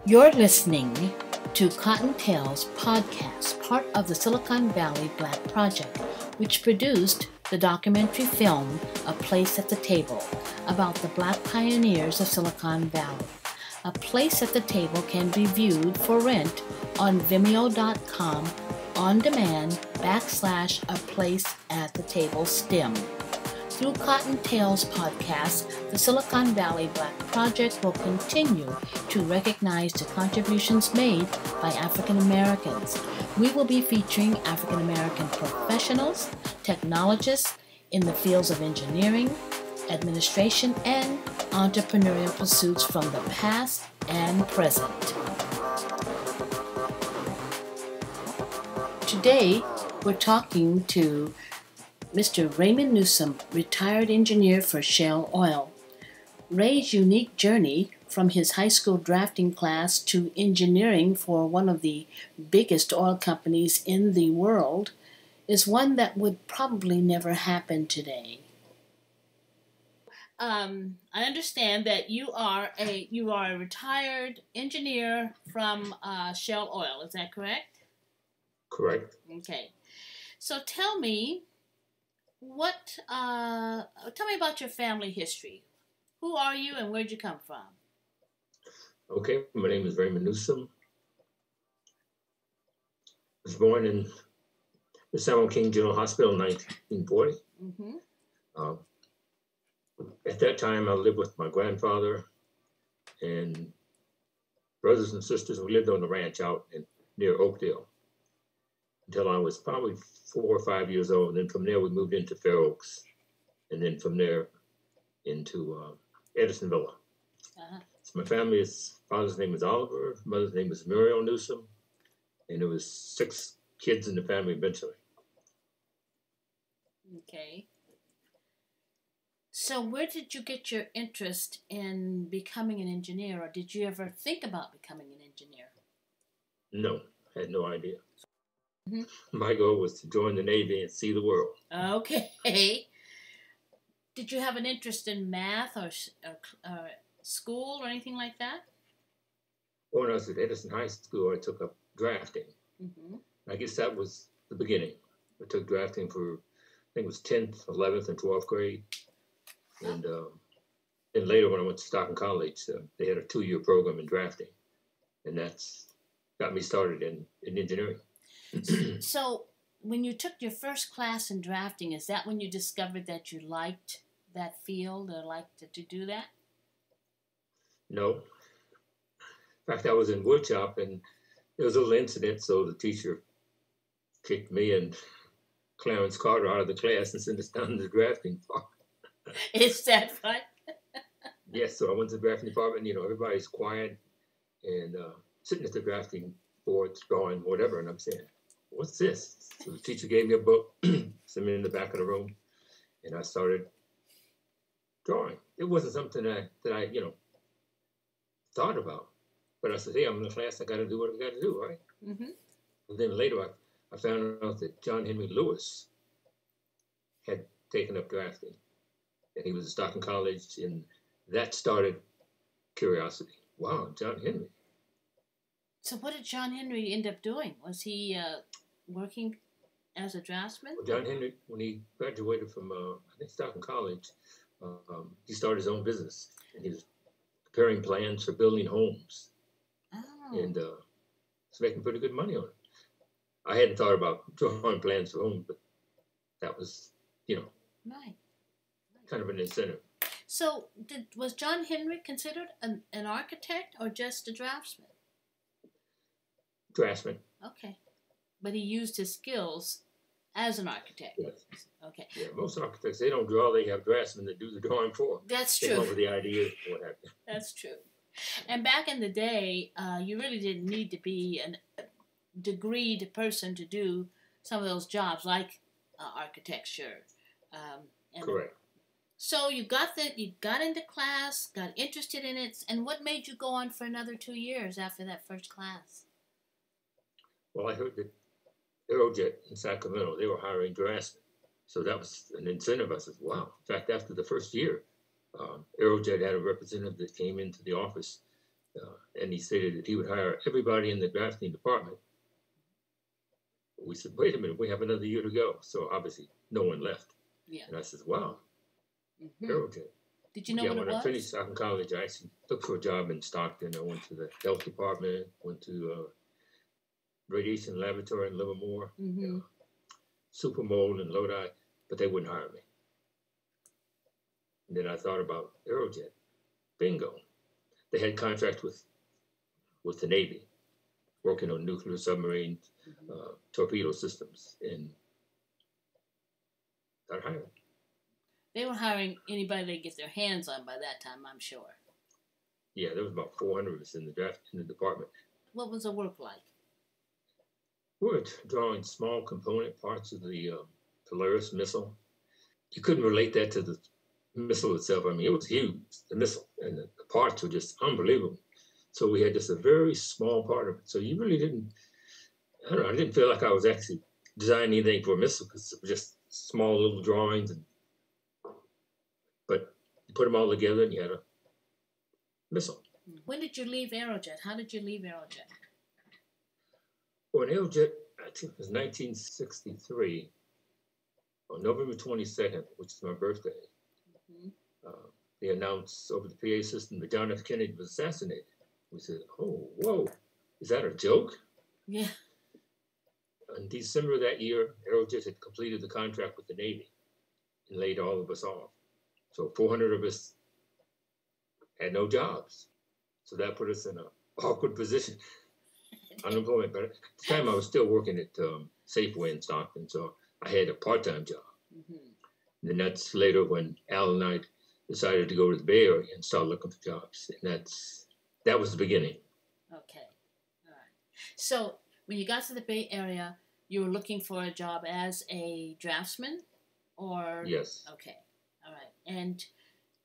You're listening to Cottontail's podcast, part of the Silicon Valley Black Project, which produced the documentary film A Place at the Table about the Black pioneers of Silicon Valley. A Place at the Table can be viewed for rent on Vimeo.com on demand /A Place at the Table STEM. Through Cottontail's podcast, the Silicon Valley Black Project will continue to recognize the contributions made by African Americans. We will be featuring African American professionals, technologists in the fields of engineering, administration, and entrepreneurial pursuits from the past and present. Today, we're talking to Mr. Raymond Newsome, retired engineer for Shell Oil. Ray's unique journey from his high school drafting class to engineering for one of the biggest oil companies in the world is one that would probably never happen today. I understand that you are a retired engineer from Shell Oil. Is that correct? Correct. Okay. So tell me tell me about your family history. Who are you and where'd you come from? Okay, my name is Raymond Newsome. I was born in the San Joaquin General Hospital in 1940. Mm-hmm. At that time, I lived with my grandfather and brothers and sisters. We lived on the ranch out near Oakdale until I was probably 4 or 5 years old. And then from there, we moved into Fair Oaks. And then from there into Edisonville. Uh-huh. So my family's father's name is Oliver, mother's name is Muriel Newsome, and there was 6 kids in the family eventually. Okay. So where did you get your interest in becoming an engineer, or did you ever think about becoming an engineer? No, I had no idea. Mm-hmm. My goal was to join the Navy and see the world. Okay. Did you have an interest in math or school or anything like that? When I was at Edison High School, I took up drafting. Mm-hmm. I guess that was the beginning. I took drafting for, I think it was 10th, 11th, and 12th grade. And then later when I went to Stockton College, they had a 2-year program in drafting. And that's got me started in engineering. So when you took your first class in drafting, is that when you discovered that you liked that field or liked to do that? No. In fact, I was in woodshop and there was a little incident, so the teacher kicked me and Clarence Carter out of the class and sent us down to the drafting part. Is that right? Yes, so I went to the drafting department, everybody's quiet and sitting at the drafting boards, drawing, whatever, and I'm saying, what's this? So the teacher gave me a book, sent me in the back of the room, and I started drawing. It wasn't something that I thought about. But I said, hey, I'm in the class, I got to do what I got to do, right? Mm-hmm. And then later I found out that John Henry Lewis had taken up drafting. And he was at Stockton College, and that started curiosity. Wow, John Henry. So what did John Henry end up doing? Was he working as a draftsman? Well, John Henry, when he graduated from, I think, Stockton College, he started his own business. And he was preparing plans for building homes. Oh. And was making pretty good money on it. I hadn't thought about drawing plans for homes, but that was, right. kind of an incentive. So was John Henry considered an architect or just a draftsman? Draftsman. Okay. But he used his skills as an architect. Yes. Okay. Yeah, most architects, they don't draw, they have draftsmen that do the drawing for them. That's true. They come up with the ideas, what have you. That's true. And back in the day, you really didn't need to be a degreed person to do some of those jobs like architecture. Correct. So you got into class, got interested in it, and what made you go on for another 2 years after that first class? Well, I heard that Aerojet in Sacramento, they were hiring draftsmen. So that was an incentive. I said, wow. In fact, after the first year, Aerojet had a representative that came into the office And he stated that he would hire everybody in the drafting department. We said, wait a minute, we have another year to go. So obviously no one left. Yeah. And I said, wow, Aerojet. Did you know what it was? When I finished out in college, I actually looked for a job in Stockton. I went to the health department, went to radiation laboratory in Livermore, Supermold in Lodi, but they wouldn't hire me. And then I thought about Aerojet. Bingo. They had contract with the Navy, working on nuclear submarines, torpedo systems, and got hired. They were hiring anybody they get their hands on by that time, I'm sure. Yeah, there was about 400 of us in the department. What was the work like? We were drawing small component parts of the Polaris missile. You couldn't relate that to the missile itself. I mean, it was huge, the missile, and the parts were just unbelievable. So we had just a very small part of it. So you really didn't, I don't know, I didn't feel like I was actually designing anything for a missile because it was just small little drawings. But you put them all together and you had a missile. When did you leave Aerojet? How did you leave Aerojet? Well, in Aerojet, I think it was 1963, on November 22nd, which is my birthday. They announced over the PA system that John F. Kennedy was assassinated. We said, oh, whoa, is that a joke? Yeah. In December of that year, Aerojet had completed the contract with the Navy and laid all of us off. So 400 of us had no jobs. So that put us in an awkward position, unemployment. But at the time, I was still working at Safeway in Stockton, so I had a part-time job. And then that's later when Al and I decided to go to the Bay Area and start looking for jobs. And that was the beginning. Okay. All right. So when you got to the Bay Area, you were looking for a job as a draftsman? Or Yes. Okay. All right. And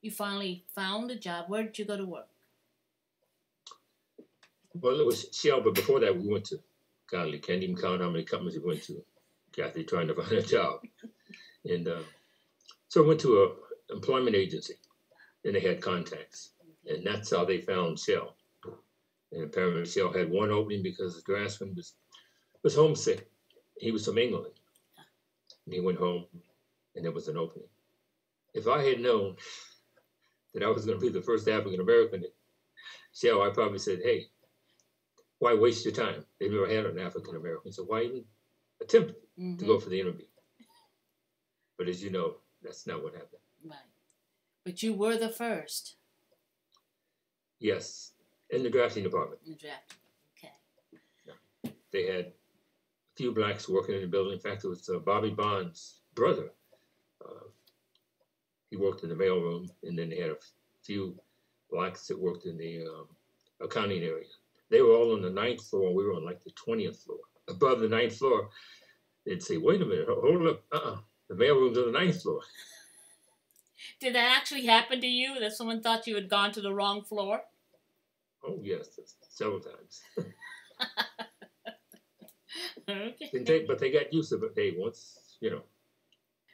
you finally found a job. Where did you go to work? Well, it was Shell, but before that, we went to, golly, can't even count how many companies we went to, Kathy, trying to find a job. And so I went to an employment agency, and they had contacts. And that's how they found Shell. And apparently Shell had one opening because the draftsman was homesick. He was from England. And he went home, and there was an opening. If I had known that I was going to be the first African-American at Shell, I probably said, hey, why waste your time? They've never had an African-American, so why even attempt to go for the interview? But as you know, that's not what happened. Right. But you were the first. Yes, in the drafting department. In the drafting, okay. Yeah. They had a few blacks working in the building. In fact, it was Bobby Bond's brother. He worked in the mailroom, and then they had a few blacks that worked in the accounting area. They were all on the 9th floor. We were on like the 20th floor. Above the 9th floor, they'd say, wait a minute, hold up. The mailroom's on the 9th floor. Did that actually happen to you, that someone thought you had gone to the wrong floor? Oh, yes, several times. Okay. But they got used to it. Hey, once,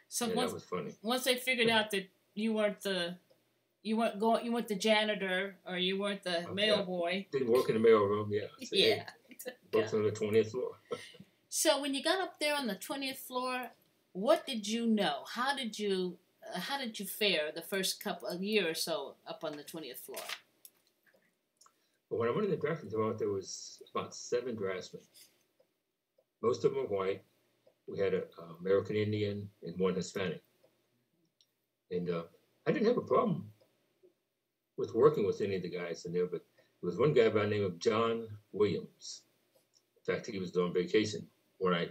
So that was funny. Once they figured out that you weren't the janitor, or you weren't the mail boy. Didn't work in the mailroom, yeah. So, yeah. Hey, worked on the 20th floor. So when you got up there on the 20th floor, what did you know? How did you fare the first year or so up on the 20th floor? Well, when I went in the drafting department, there was about 7 draftsmen. Most of them were white. We had an American Indian and one Hispanic. And I didn't have a problem with working with any of the guys in there, but there was one guy by the name of John Williams. In fact, he was on vacation when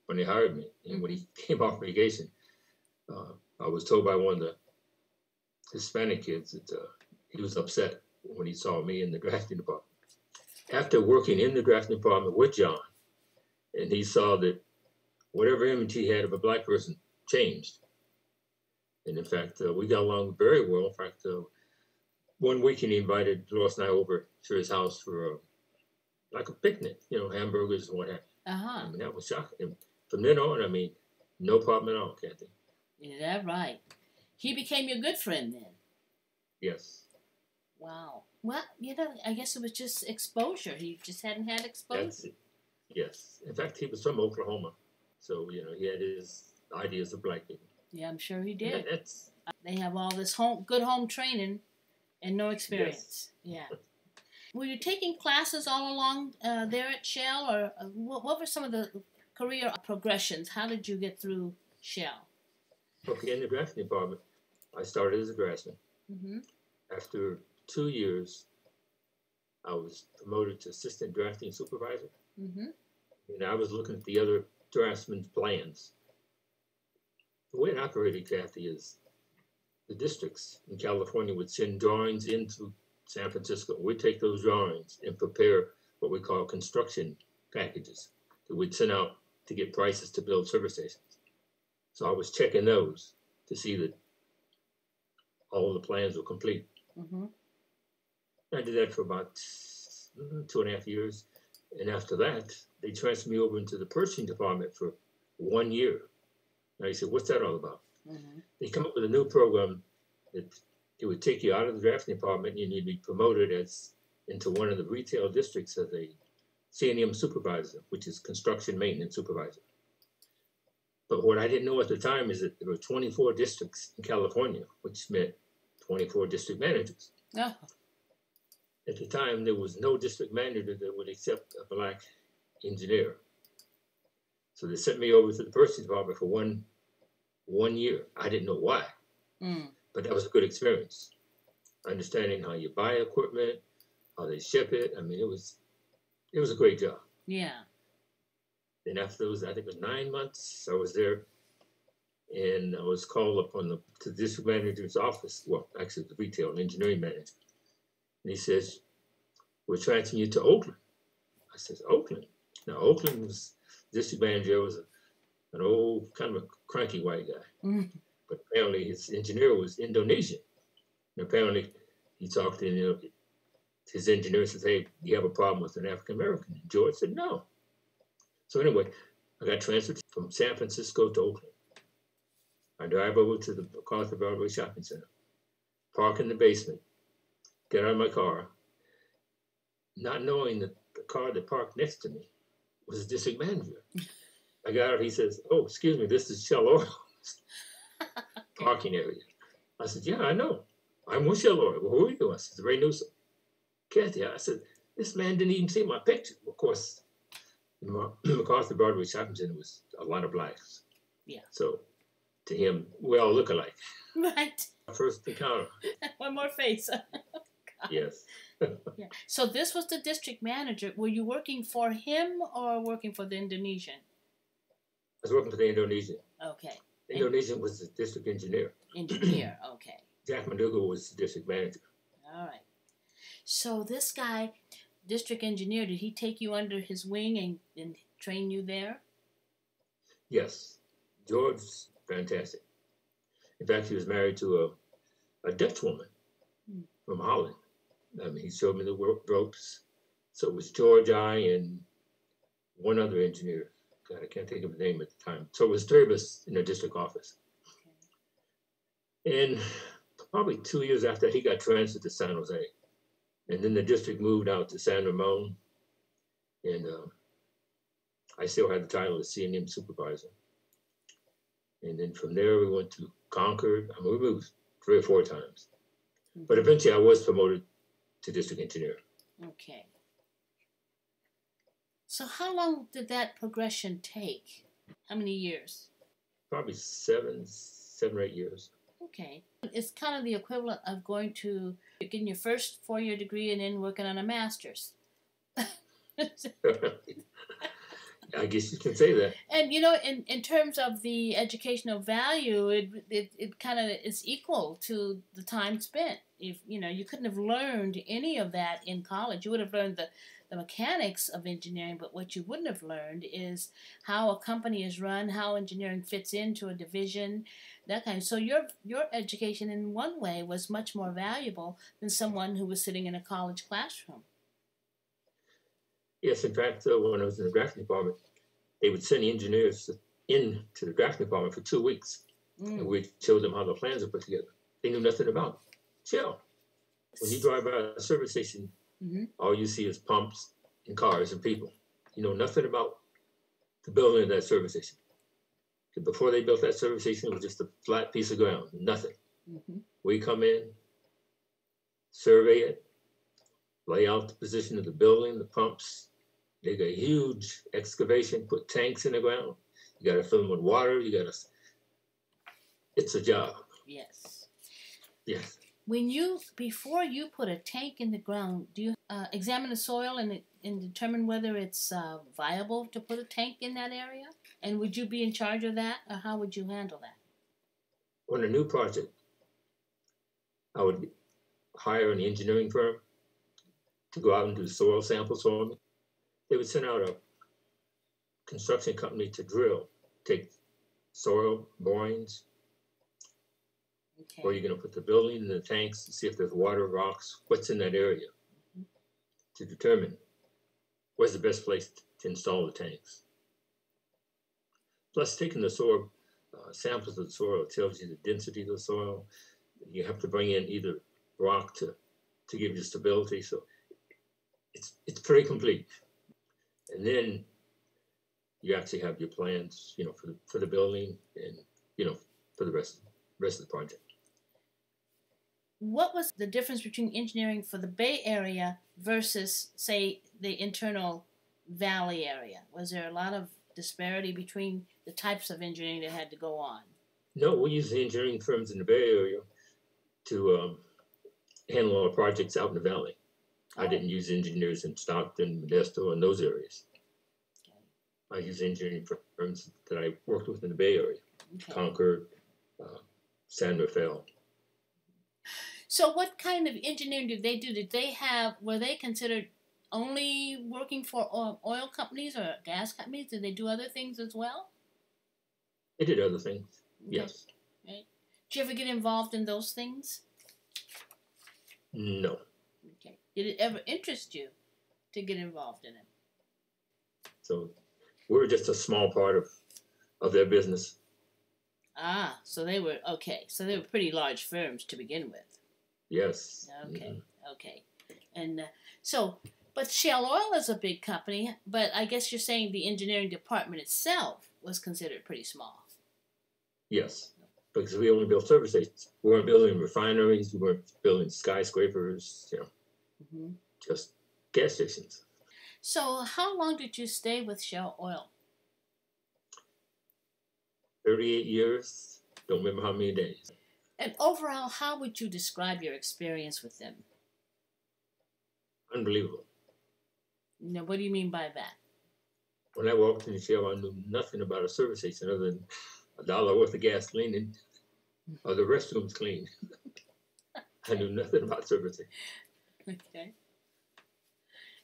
they hired me. And when he came off vacation, I was told by one of the Hispanic kids that he was upset when he saw me in the drafting department. After working in the drafting department with John, and he saw that whatever image he had of a black person changed. And in fact, we got along very well. In fact, one weekend he invited Lois and I over to his house for like a picnic, hamburgers and what have you. I mean, that was shocking. And from then on, I mean, no problem at all, Kathy. Is that right? He became your good friend then? Yes. Wow. Well, I guess it was just exposure. He just hadn't had exposure. That's it. Yes. In fact, he was from Oklahoma. So, he had his ideas of black people. Yeah, I'm sure he did. That's... They have all this good home training and no experience. Yes. Yeah. Were you taking classes all along there at Shell, or what were some of the career progressions? How did you get through Shell? Okay, in the drafting department, I started as a draftsman. Mm-hmm. After 2 years, I was promoted to assistant drafting supervisor. Mm-hmm. And I was looking at the other draftsmen's plans. The way it operated, Kathy, is the districts in California would send drawings into San Francisco. We'd take those drawings and prepare what we call construction packages that we'd send out to get prices to build service stations. So I was checking those to see that all the plans were complete. Mm-hmm. I did that for about 2.5 years. And after that, they transferred me over into the purchasing department for 1 year. Now you said, what's that all about? Mm-hmm. They come up with a new program that it would take you out of the drafting department and you'd be promoted into one of the retail districts as a C&M supervisor, which is construction maintenance supervisor. But what I didn't know at the time is that there were 24 districts in California, which meant 24 district managers. Oh. At the time, there was no district manager that would accept a black engineer. So they sent me over to the purchasing department for one year. I didn't know why, but that was a good experience. Understanding how you buy equipment, how they ship it. I mean, it was a great job. Yeah. Then after those, I think it was 9 months, I was there, and I was called up to the district manager's office. Well, actually, the retail and engineering manager. And he says, we're transferring you to Oakland. I says, Oakland? Now, Oakland was, district manager was an old, kind of a cranky white guy. Mm-hmm. But apparently his engineer was Indonesian. And apparently he talked to his engineer and says, hey, do you have a problem with an African American? And George said, no. So anyway, I got transferred from San Francisco to Oakland. I drive over to the MacArthur Broadway Shopping Center, park in the basement, get out of my car, not knowing that the car that parked next to me was the district manager. I got out, he says, oh, excuse me, this is Shell Oil's parking area. I said, yeah, I know. I'm with Shell Oil. Well, who are you? I said, Ray Newsome. Kathy, I said, this man didn't even see my picture. Of course, MacArthur Broadway Shopping Center was a lot of blacks. Yeah. So to him, we all look alike. Right. First encounter. One more face. Yes. Yeah. So this was the district manager. Were you working for him or working for the Indonesian? I was working for the Indonesian. Okay. The Indonesian was the district engineer. Engineer, okay. Jack Maduga was the district manager. All right. So this guy, district engineer, did he take you under his wing and train you there? Yes. George, fantastic. In fact, he was married to a Dutch woman from Holland. I mean, he showed me the ropes. So it was George, I, and one other engineer. God, I can't think of his name at the time. So it was 3 of us in the district office. Okay. And probably 2 years after that, he got transferred to San Jose. And then the district moved out to San Ramon. And I still had the title of C&M supervisor. And then from there, we went to Concord. I mean, we moved 3 or 4 times. Mm-hmm. But eventually, I was promoted to district engineer. Okay. So how long did that progression take? How many years? Probably 7 or 8 years. Okay. It's kind of the equivalent of getting your first 4-year degree and then working on a master's. I guess you can say that. And, in terms of the educational value, it kind of is equal to the time spent. If you couldn't have learned any of that in college. You would have learned the mechanics of engineering, but what you wouldn't have learned is how a company is run, how engineering fits into a division, that kind of. So your education in one way was much more valuable than someone who was sitting in a college classroom. Yes, in fact, when I was in the drafting department, they would send engineers into the drafting department for 2 weeks, and we'd show them how the plans are put together. They knew nothing about Shell. When you drive by a service station, all you see is pumps and cars and people. You know nothing about the building of that service station. Before they built that service station, it was just a flat piece of ground, nothing. We come in, survey it, lay out the position of the building, the pumps, dig a huge excavation, put tanks in the ground. You got to fill them with water. It's a job. Yes. Yes. Before you put a tank in the ground, do you examine the soil and determine whether it's viable to put a tank in that area? And would you be in charge of that, or how would you handle that? On a new project, I would hire an engineering firm to go out and do soil samples for me. They would send out a construction company to drill, take soil borings, where you're going to put the building and the tanks to see if there's water, rocks, what's in that area, to determine where's the best place to install the tanks. Plus, taking the soil, samples of the soil tells you the density of the soil. You have to bring in either rock to give you stability. So it's pretty complete. And then you actually have your plans, for the building and, for the rest of the project. What was the difference between engineering for the Bay Area versus, say, the internal Valley area? Was there a lot of disparity between the types of engineering that had to go on? No, we use the engineering firms in the Bay Area to handle all the projects out in the Valley. I didn't use engineers in Stockton, Modesto, and those areas. I use engineering firms that I worked with in the Bay Area, Concord, San Rafael. So what kind of engineering did they do? Were they considered only working for oil companies or gas companies? Did they do other things as well? They did other things, yes. Right. Did you ever get involved in those things? No. Okay. Did it ever interest you to get involved in it? So we were just a small part of their business. Ah, so they were pretty large firms to begin with. Yes. Okay, okay. And but Shell Oil is a big company, but I guess you're saying the engineering department itself was considered pretty small. Yes, because we only built service stations. We weren't building refineries. We weren't building skyscrapers, just gas stations. So how long did you stay with Shell Oil? 38 years. Don't remember how many days. And overall, how would you describe your experience with them? Unbelievable. Now, what do you mean by that? When I walked in the Shell, I knew nothing about a service station other than $1 worth of gasoline and the restrooms clean. I knew nothing about servicing. Okay.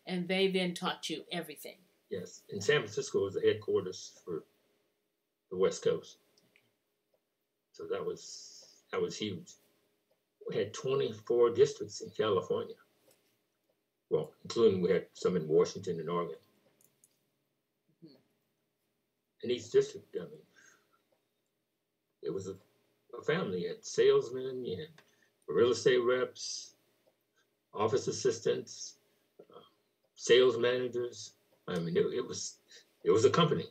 And they then taught you everything. Yes. And San Francisco was the headquarters for the West Coast. So that was huge. We had 24 districts in California. Well, including we had some in Washington and Oregon. In each district, it was a family. You had salesmen, you had real estate reps, office assistants, sales managers. It was a company.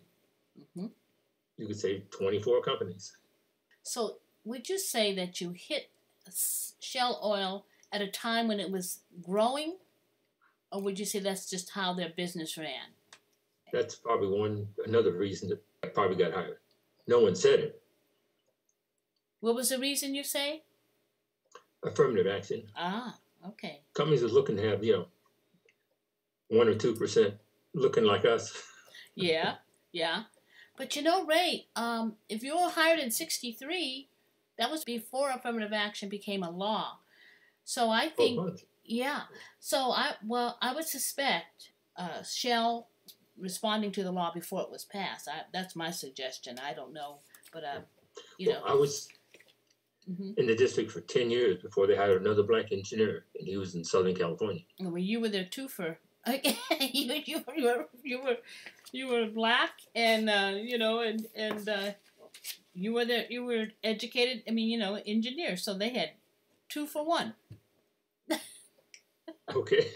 You could say 24 companies. So would you say that you hit Shell Oil at a time when it was growing, or would you say that's just how their business ran? That's probably another reason that I probably got hired. No one said it. What was the reason, you say? Affirmative action. Ah, okay. Companies are looking to have, 1 or 2% looking like us. Yeah. But Ray, if you were hired in 1963, that was before affirmative action became a law. So I think, So I would suspect Shell responding to the law before it was passed. That's my suggestion. I don't know, but I was in the district for 10 years before they hired another black engineer, and he was in Southern California. Well, you were there too for. You were black, and you were there. You were educated. Engineer. So they had 2 for 1. Okay.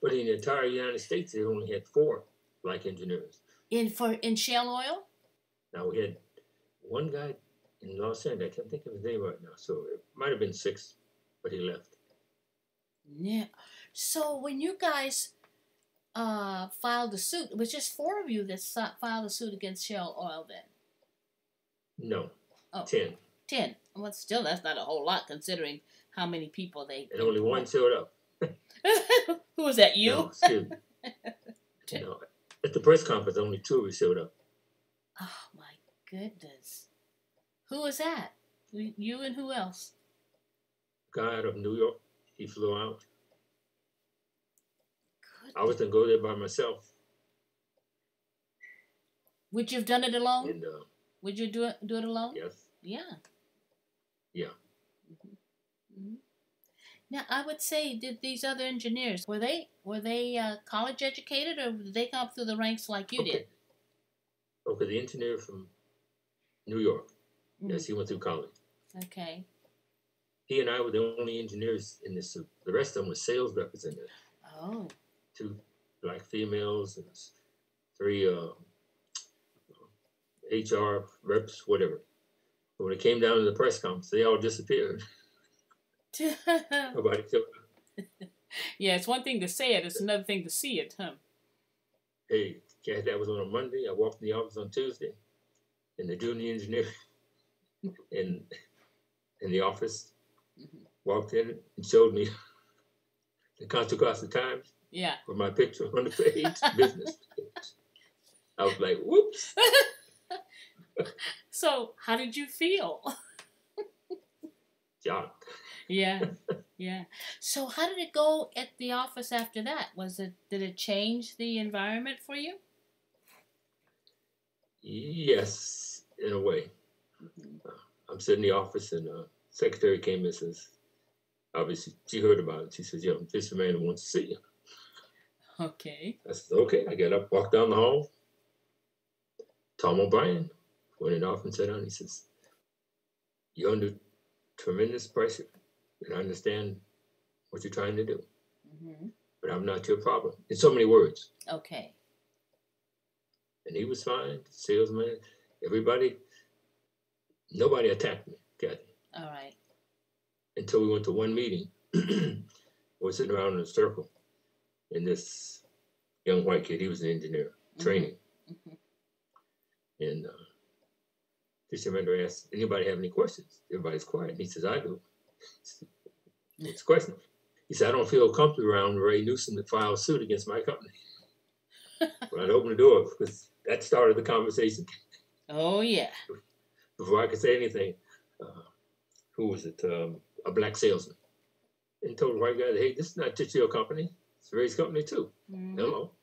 But in the entire United States, they only had 4 black engineers. In shale oil? Now we had one guy in Los Angeles. I can't think of his name right now. So it might have been 6, but he left. Yeah. So when you guys filed the suit, it was just 4 of you that filed a suit against Shell Oil then? No. Oh, 10. 10. Well, still, that's not a whole lot considering how many people they... And only one showed up. Who was that, you? No, excuse me. No. At the press conference, only 2 of us showed up. Oh, my goodness. Who was that? You and who else? A guy out of New York, he flew out. Goodness. I was going to go there by myself. Would you have done it alone? And, would you do it alone? yes. Yeah. Yeah. Mm-hmm. Mm-hmm. Now, I would say, did these other engineers, were they college educated, or did they come through the ranks like you did? Okay, the engineer from New York, yes, he went through college. Okay. He and I were the only engineers in this. The rest of them were sales representatives. Oh. 2 black females and 3 HR reps, whatever. But when it came down to the press conference, they all disappeared. Nobody showed up. Yeah, it's one thing to say it, it's another thing to see it, huh? Hey, that was on a Monday. I walked in the office on Tuesday, and the junior engineer in the office walked in and showed me the Contra Costa Times. Yeah. With my picture on the page, business page. I was like, whoops. So, how did you feel? Shocked. Yeah, yeah. So, how did it go at the office after that? Did it change the environment for you? Yes, in a way. I'm sitting in the office, and secretary came and says, obviously, she heard about it. She says, "Yeah, this is the man who wants to see you." Okay. I said, "Okay." I got up, walked down the hall. Tom O'Brien went in off and sat down. He says, "You're under tremendous pressure, and I understand what you're trying to do. But I'm not your problem." In so many words. Okay. And he was fine, salesman, everybody. Nobody attacked me, Kathy. All right. Until we went to one meeting. We're sitting around in a circle. And this young white kid, he was an engineer, training. And this commander asked, "Anybody have any questions?" Everybody's quiet. And he says, "I do." What's the question? He said, "I don't feel comfortable around Ray Newsome to file a suit against my company." But I'd open the door because that started the conversation. Oh, yeah. Before I could say anything, who was it? A black salesman. And told the white guy, "Hey, this is not just your company. It's Ray's company too." Hello.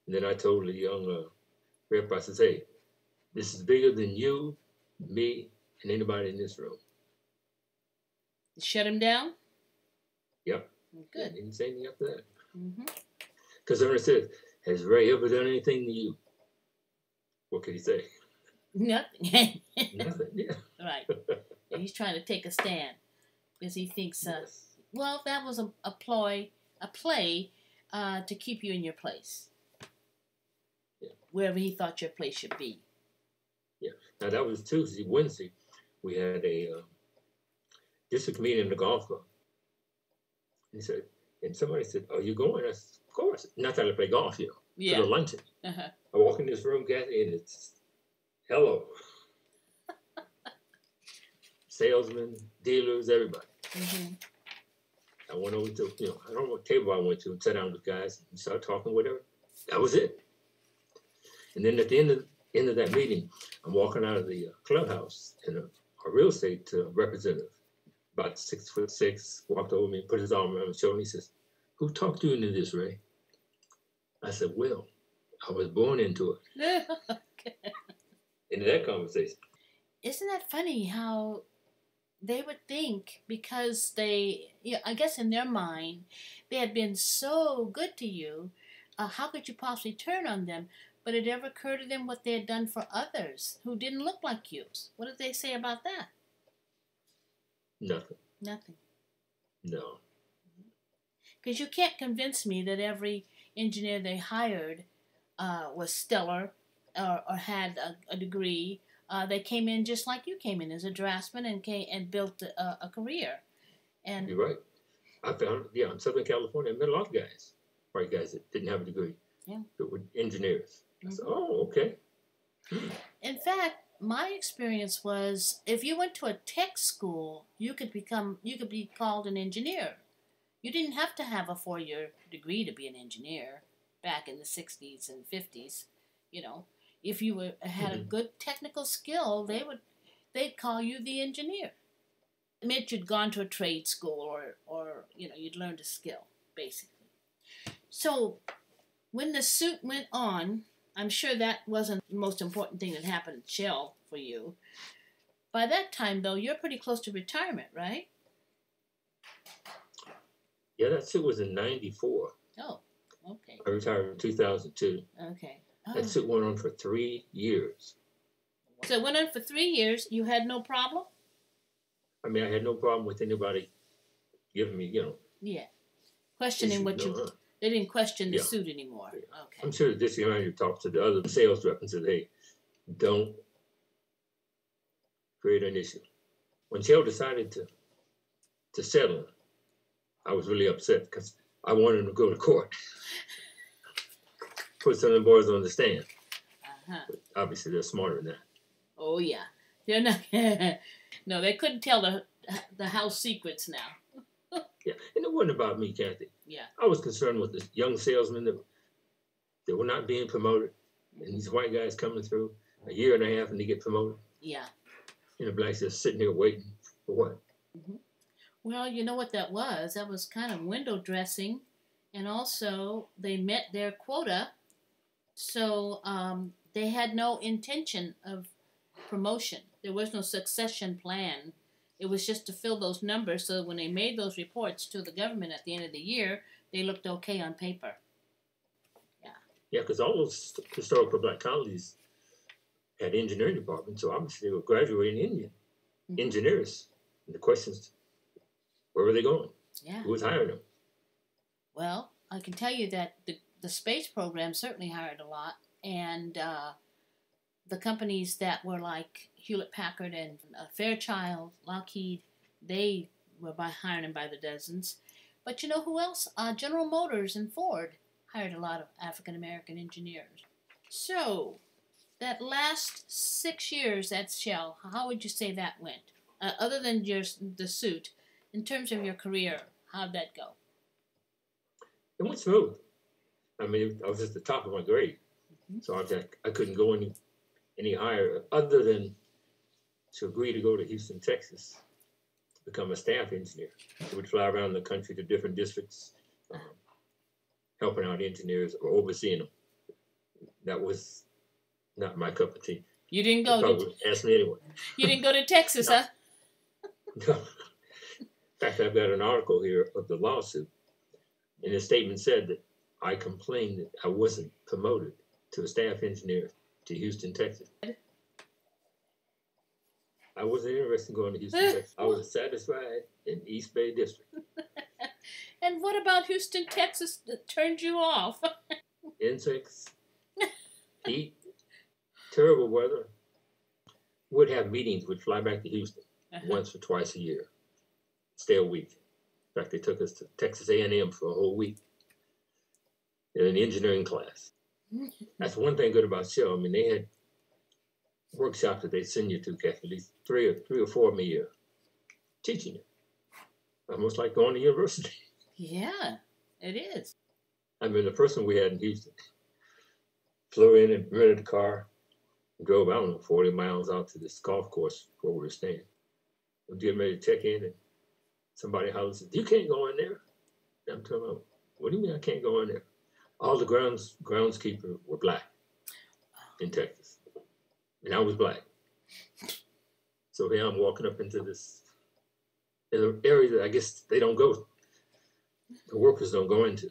And then I told the young rep, I said, "Hey, this is bigger than you, me, and anybody in this room." Shut him down? Yep. Good. He didn't say anything after that. Because Ernest said, "Has Ray ever done anything to you?" What could he say? Nothing. Nothing, yeah. Right. And he's trying to take a stand because he thinks, well, that was a play to keep you in your place. Yeah. Wherever he thought your place should be. Yeah. Now, that was Tuesday. Wednesday, we had a district meeting in the golf club. He said, and somebody said, "Are you going?" I said, "Of course." Not that I play golf, you know. Yeah. For the luncheon. I walk in this room, Kathy, and it's hello. Salesmen, dealers, everybody. I went over to, I don't know what table I went to and sat down with guys and started talking, whatever. That was it. And then at the end of that meeting, I'm walking out of the clubhouse, and a real estate representative, about 6'6", walked over me and put his arm around my shoulder, and he says, "Who talked you into this, Ray?" I said, "Well, I was born into it." Okay. Into that conversation. Isn't that funny how they would think because I guess in their mind, they had been so good to you, how could you possibly turn on them? But it never occurred to them what they had done for others who didn't look like you. What did they say about that? Nothing. Nothing. No. Because you can't convince me that every engineer they hired was stellar or had a degree. They came in just like you came in as a draftsman and built a career. And you're right. I found, in Southern California, I met a lot of guys, white guys that didn't have a degree, that were engineers. I said, oh, okay. In fact, my experience was if you went to a tech school, you could be called an engineer. You didn't have to have a 4-year degree to be an engineer back in the 60s and 50s. You know, if you had a good technical skill, they'd call you the engineer. It meant you'd gone to a trade school or you'd learned a skill, basically. So when the suit went on, I'm sure that wasn't the most important thing that happened at Shell for you. By that time, though, you're pretty close to retirement, right? Yeah, that suit was in 94. Oh, okay. I retired in 2002. Okay. Oh. That suit went on for 3 years. So it went on for 3 years. You had no problem? I mean, I had no problem with anybody giving me, Yeah. Questioning what you... They didn't question the suit anymore. Okay. I'm sure the district manager talked to the other sales rep and said, hey, don't create an issue. When Shell decided to settle, I was really upset because I wanted him to go to court. Put some of the boys on the stand. But obviously, they're smarter than that. Oh, yeah. They're not... No, they couldn't tell the house secrets now. Yeah, and it wasn't about me, Kathy. Yeah. I was concerned with the young salesmen that were not being promoted, and these white guys coming through a year and a half and they get promoted. Yeah. And the blacks just sitting here waiting for what? Mm-hmm. Well, you know what that was? That was kind of window dressing, and also they met their quota, so they had no intention of promotion. There was no succession plan. It was just to fill those numbers so that when they made those reports to the government at the end of the year, they looked okay on paper. Yeah. Yeah, because all those historical black colleges had engineering departments, so obviously they were graduating Indian engineers. And the questions, where were they going? Yeah. Who was hiring them? Well, I can tell you that the space program certainly hired a lot, and the companies that were like Hewlett-Packard and Fairchild, Lockheed, they were hiring them by the dozens. But you know who else? General Motors and Ford hired a lot of African-American engineers. So, that last 6 years at Shell, how would you say that went? Other than the suit, in terms of your career, how'd that go? It went smooth. I mean, I was at the top of my grade. So I couldn't go any higher other than to agree to go to Houston, Texas to become a staff engineer. I would fly around the country to different districts, helping out engineers or overseeing them. That was not my cup of tea. You didn't go ask me anyway. You didn't go to Texas, no. Huh? No. In fact, I've got an article here of the lawsuit, and the statement said that I complained that I wasn't promoted to a staff engineer to Houston, Texas. I wasn't interested in going to Houston, Texas. I was satisfied in East Bay District. And what about Houston, Texas that turned you off? Insects, heat, terrible weather. Would have meetings, would fly back to Houston once or twice a year, stay a week. In fact, they took us to Texas A&M for a whole week in an engineering class. That's one thing good about Shell. I mean, they had workshops that they'd send you to, Kathy, at least three or four of them a year, teaching you. Almost like going to university. Yeah, it is. I mean, the first one we had in Houston flew in and rented a car and drove, I don't know, 40 miles out to this golf course where we were staying. We were getting ready to check in, and somebody hollered and said, "You can't go in there." And I'm telling them, "What do you mean I can't go in there?" All the groundskeepers were black in Texas. And I was black. So here I'm walking up into this area that I guess they don't go, the workers don't go into.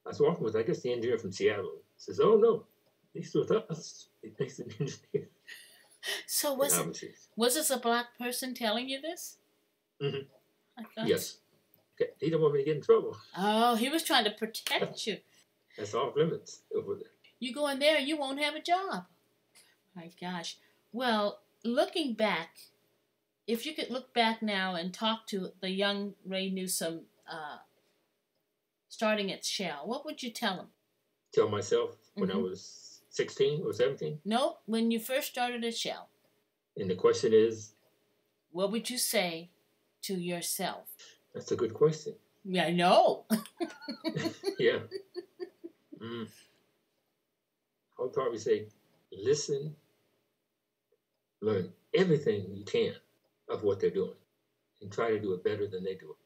I was walking with, I guess, the engineer from Seattle. He says, "Oh, no, he's with us. He's an engineer." So was this a black person telling you this? Mm-hmm. Yes. He didn't want me to get in trouble. Oh, he was trying to protect you. That's off limits over there. You go in there and you won't have a job. My gosh. Well, looking back, if you could look back now and talk to the young Ray Newsome starting at Shell, what would you tell him? Tell myself when I was 16 or 17? No, when you first started at Shell. And the question is? What would you say to yourself? That's a good question. Yeah, I know. Yeah. I would probably say, listen, learn everything you can of what they're doing, and try to do it better than they do it.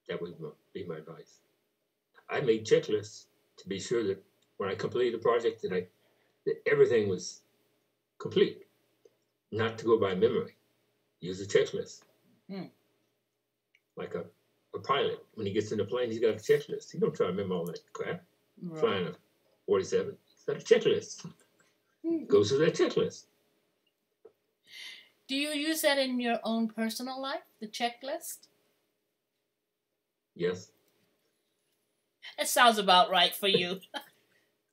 That would be my advice. I made checklists to be sure that when I completed a project that everything was complete, not to go by memory. Use a checklist. Like a pilot, when he gets in the plane, he's got a checklist. He don't try to remember all that crap. Right. Flying a 47, he's got a checklist. Goes through that checklist. Do you use that in your own personal life, the checklist? Yes. That sounds about right for you.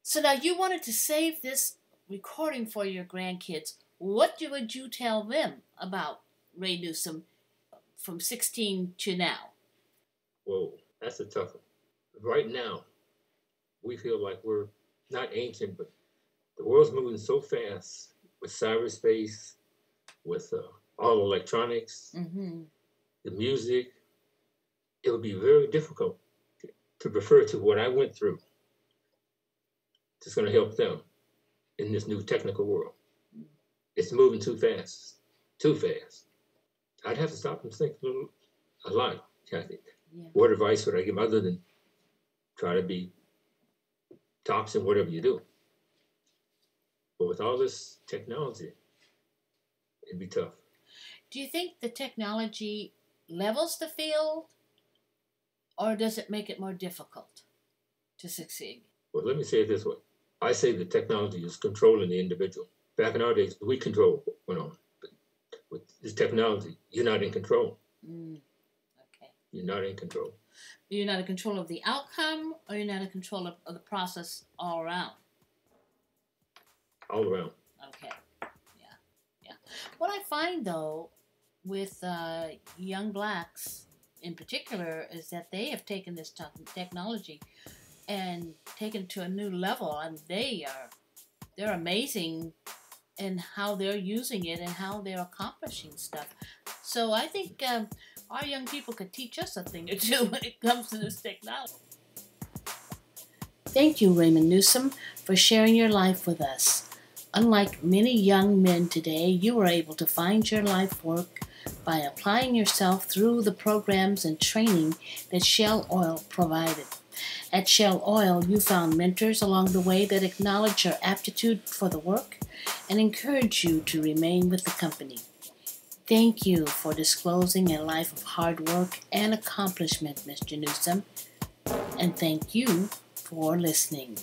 So now you wanted to save this recording for your grandkids. What would you tell them about Ray Newsome from 16 to now? Whoa, that's a tough one. Right now, we feel like we're not ancient, but the world's moving so fast with cyberspace, with all electronics, the music. It would be very difficult to refer to what I went through. It's going to help them in this new technical world. It's moving too fast, too fast. I'd have to stop and think a lot, Kathy. Yeah. What advice would I give other than try to be tops in whatever you do? But with all this technology, it'd be tough. Do you think the technology levels the field, or does it make it more difficult to succeed? Well, let me say it this way. I say the technology is controlling the individual. Back in our days, we control what went on. But with this technology, you're not in control. Okay. You're not in control. You're not in control of the outcome, or you're not in control of the process all around? All around. Okay. Yeah. What I find, though, with young blacks in particular, is that they have taken this technology and taken it to a new level, and they're amazing in how they're using it and how they're accomplishing stuff. So I think our young people could teach us a thing or two when it comes to this technology. Thank you, Raymond Newsome, for sharing your life with us. Unlike many young men today, you were able to find your life work by applying yourself through the programs and training that Shell Oil provided. At Shell Oil, you found mentors along the way that acknowledge your aptitude for the work and encourage you to remain with the company. Thank you for disclosing a life of hard work and accomplishment, Mr. Newsome, and thank you for listening.